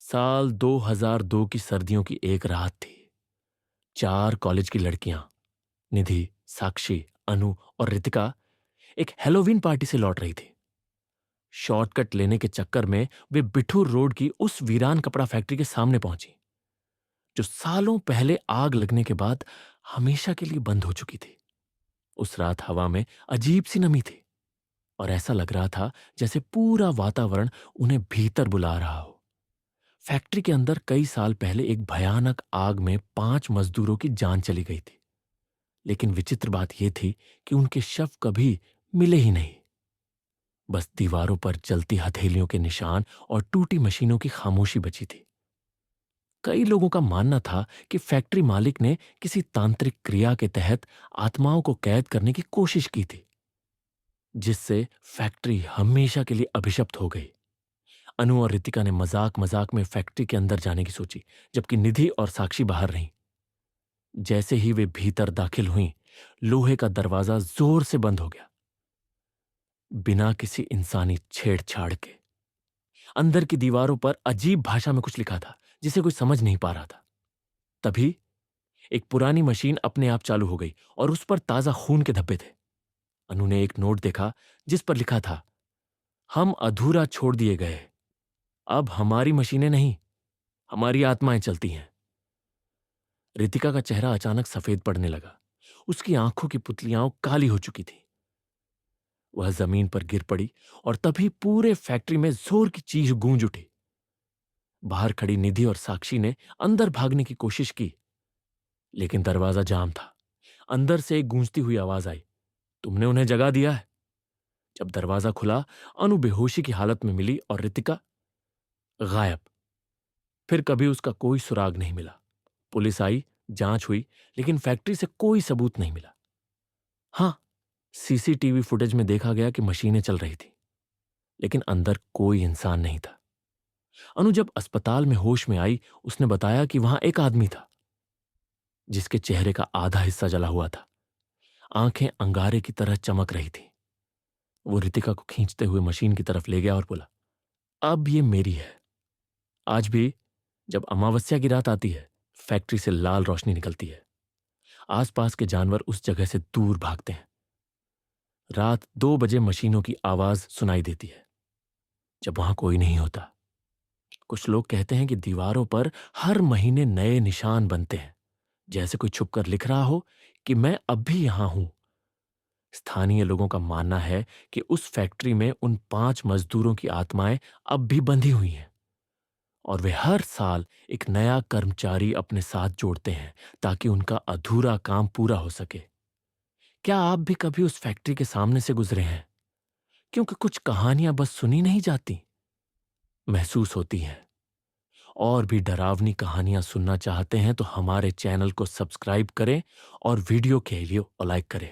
साल 2002 की सर्दियों की एक रात थी। 4 कॉलेज की लड़कियां निधि, साक्षी, अनु और रितिका एक हैलोवीन पार्टी से लौट रही थी। शॉर्टकट लेने के चक्कर में वे बिठूर रोड की उस वीरान कपड़ा फैक्ट्री के सामने पहुंची, जो सालों पहले आग लगने के बाद हमेशा के लिए बंद हो चुकी थी। उस रात हवा में अजीब सी नमी थी और ऐसा लग रहा था जैसे पूरा वातावरण उन्हें भीतर बुला रहा हो। फैक्ट्री के अंदर कई साल पहले एक भयानक आग में 5 मजदूरों की जान चली गई थी, लेकिन विचित्र बात यह थी कि उनके शव कभी मिले ही नहीं। बस दीवारों पर जलती हथेलियों के निशान और टूटी मशीनों की खामोशी बची थी। कई लोगों का मानना था कि फैक्ट्री मालिक ने किसी तांत्रिक क्रिया के तहत आत्माओं को कैद करने की कोशिश की थी, जिससे फैक्ट्री हमेशा के लिए अभिशप्त हो गई। अनु और रितिका ने मजाक मजाक में फैक्ट्री के अंदर जाने की सोची, जबकि निधि और साक्षी बाहर रहीं। जैसे ही वे भीतर दाखिल हुईं, लोहे का दरवाजा जोर से बंद हो गया, बिना किसी इंसानी छेड़छाड़ के। अंदर की दीवारों पर अजीब भाषा में कुछ लिखा था, जिसे कोई समझ नहीं पा रहा था। तभी एक पुरानी मशीन अपने आप चालू हो गई और उस पर ताजा खून के धब्बे थे। अनु ने एक नोट देखा जिस पर लिखा था, हम अधूरा छोड़ दिए गए, अब हमारी मशीनें नहीं, हमारी आत्माएं चलती हैं। रितिका का चेहरा अचानक सफेद पड़ने लगा। उसकी आंखों की पुतलियां काली हो चुकी थी। वह जमीन पर गिर पड़ी और तभी पूरे फैक्ट्री में जोर की चीख गूंज उठी। बाहर खड़ी निधि और साक्षी ने अंदर भागने की कोशिश की, लेकिन दरवाजा जाम था। अंदर से एक गूंजती हुई आवाज आई, तुमने उन्हें जगा दिया है। जब दरवाजा खुला, अनु बेहोशी की हालत में मिली और रितिका गायब। फिर कभी उसका कोई सुराग नहीं मिला। पुलिस आई, जांच हुई, लेकिन फैक्ट्री से कोई सबूत नहीं मिला। हां, सीसीटीवी फुटेज में देखा गया कि मशीनें चल रही थी, लेकिन अंदर कोई इंसान नहीं था। अनु जब अस्पताल में होश में आई, उसने बताया कि वहां एक आदमी था, जिसके चेहरे का आधा हिस्सा जला हुआ था। आंखें अंगारे की तरह चमक रही थी। वो रितिका को खींचते हुए मशीन की तरफ ले गया और बोला, अब ये मेरी है। आज भी जब अमावस्या की रात आती है, फैक्ट्री से लाल रोशनी निकलती है। आसपास के जानवर उस जगह से दूर भागते हैं। रात 2 बजे मशीनों की आवाज सुनाई देती है, जब वहां कोई नहीं होता। कुछ लोग कहते हैं कि दीवारों पर हर महीने नए निशान बनते हैं, जैसे कोई छुपकर लिख रहा हो कि मैं अब भी यहां हूं। स्थानीय लोगों का मानना है कि उस फैक्ट्री में उन 5 मजदूरों की आत्माएं अब भी बंधी हुई हैं और वे हर साल एक नया कर्मचारी अपने साथ जोड़ते हैं, ताकि उनका अधूरा काम पूरा हो सके। क्या आप भी कभी उस फैक्ट्री के सामने से गुजरे हैं? क्योंकि कुछ कहानियां बस सुनी नहीं जाती, महसूस होती हैं। और भी डरावनी कहानियां सुनना चाहते हैं तो हमारे चैनल को सब्सक्राइब करें और वीडियो के लिए लाइक करें।